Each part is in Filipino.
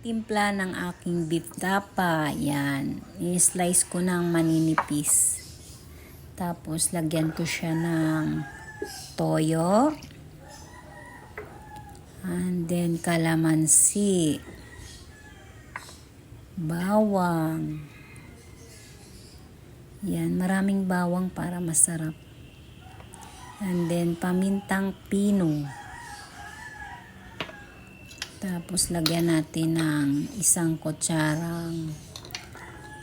Timpla ng aking beef tapa. Yan. I-slice ko ng maninipis. Tapos, lagyan ko siya ng toyo. And then, kalamansi. Bawang. Yan. Maraming bawang para masarap. And then, pamintang pino. Tapos, lagyan natin ng 1 kutsarang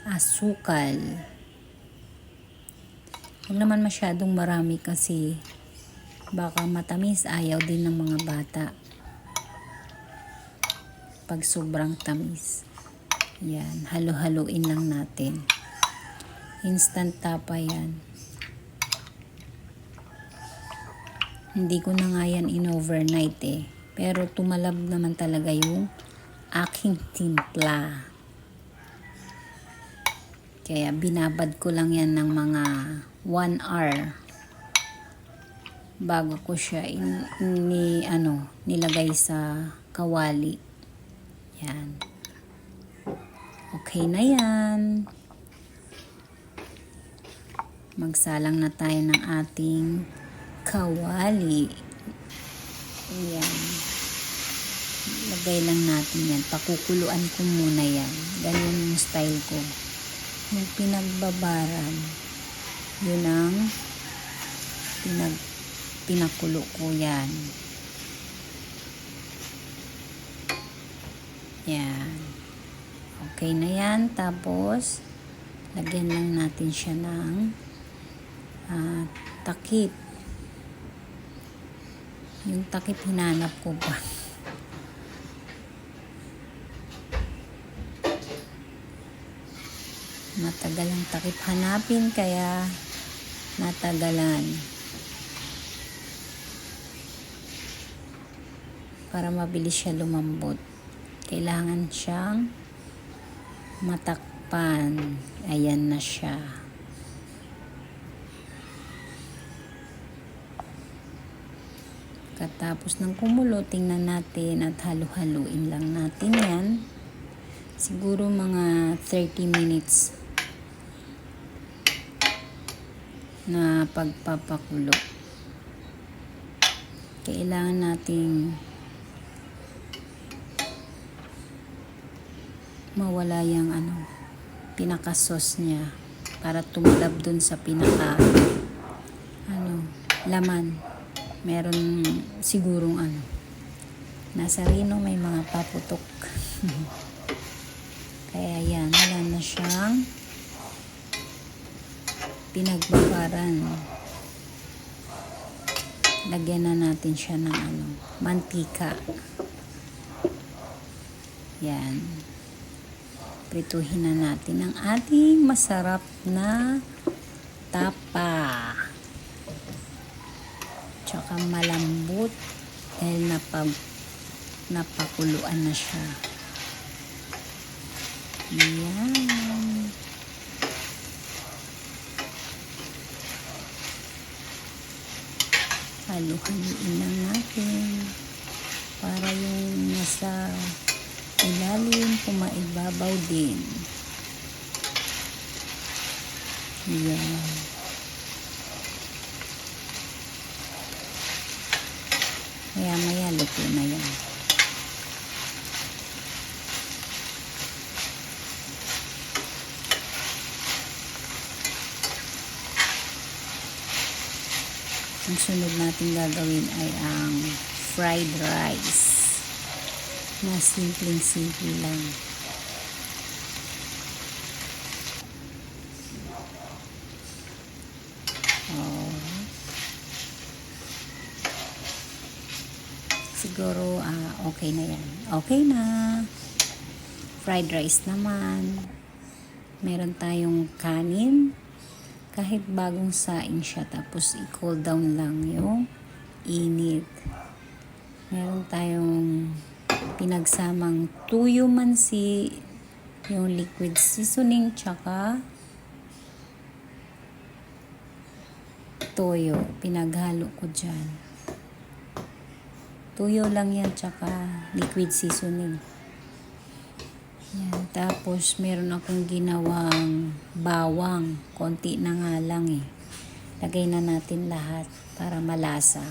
asukal. Huwag naman masyadong marami kasi baka matamis, ayaw din ng mga bata. Pag sobrang tamis. Yan, halo-haluin lang natin. Instant tapa yan. Hindi ko na nga yan in-overnight eh. Pero tumalab naman talaga yung aking timpla. Kaya binabad ko lang yan ng mga 1 hour bago ko siya nilagay sa kawali. Yan. Okay na yan. Magsalang na tayo ng ating kawali. Yan. Lagay lang natin yan. Pakukuluan ko muna yan. Ganyan yung style ko. Yung pinagbabaran, yun ang pinakulo ko yan. Yan. Okay na yan. Tapos, lagyan lang natin siya ng takip. Yung takip hinanap ko pa. Matagal ang takip hanapin kaya natagalan. Para mabilis siya lumambot. Kailangan siyang matakpan. Ayan na siya. Katapos ng kumulo, tingnan natin at halu-haluin lang natin yan. Siguro mga 30 minutes na pagpapakulo. Kailangan nating mawala yung pinaka-sauce niya para tumalab dun sa laman. Meron sigurong nasa rino may mga paputok. Kaya yan, wala na siyang pinagbabaran. Lagyan na natin siya ng mantika. Yan. Prituhin na natin ang ating masarap na tapa. Tsaka malambot dahil napakuluan na siya. Yan. Halu-haluin lang natin para yung nasa ilalim pumaibabaw din. Yan. Maya luto na yan. Ang sunod natin gagawin ay ang fried rice na simpleng-simple lang. Siguro okay na yan. Okay na. Fried rice naman. Meron tayong kanin. Kahit bagong saing siya. Tapos i-cool down lang yung init. Meron tayong pinagsamang tuyo mansi, yung liquid seasoning, tsaka toyo. Pinaghalo ko dyan. Tuyo lang yan, tsaka liquid seasoning. Tapos, meron akong ginawang bawang. Konti na nga lang eh. Lagay na natin lahat para malasa.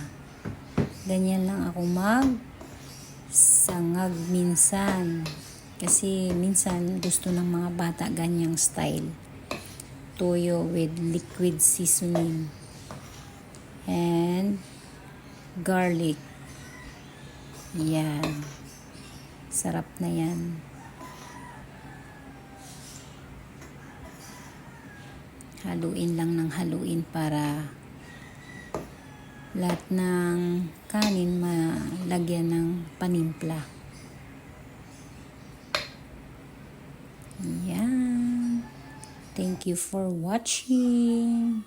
Ganyan lang ako sangag minsan. Kasi minsan gusto ng mga bata ganyang style. Toyo with liquid seasoning. And garlic. Yan. Sarap na yan. Haluin lang ng haluin para lahat ng kanin malagyan ng panimpla. Yan. Thank you for watching.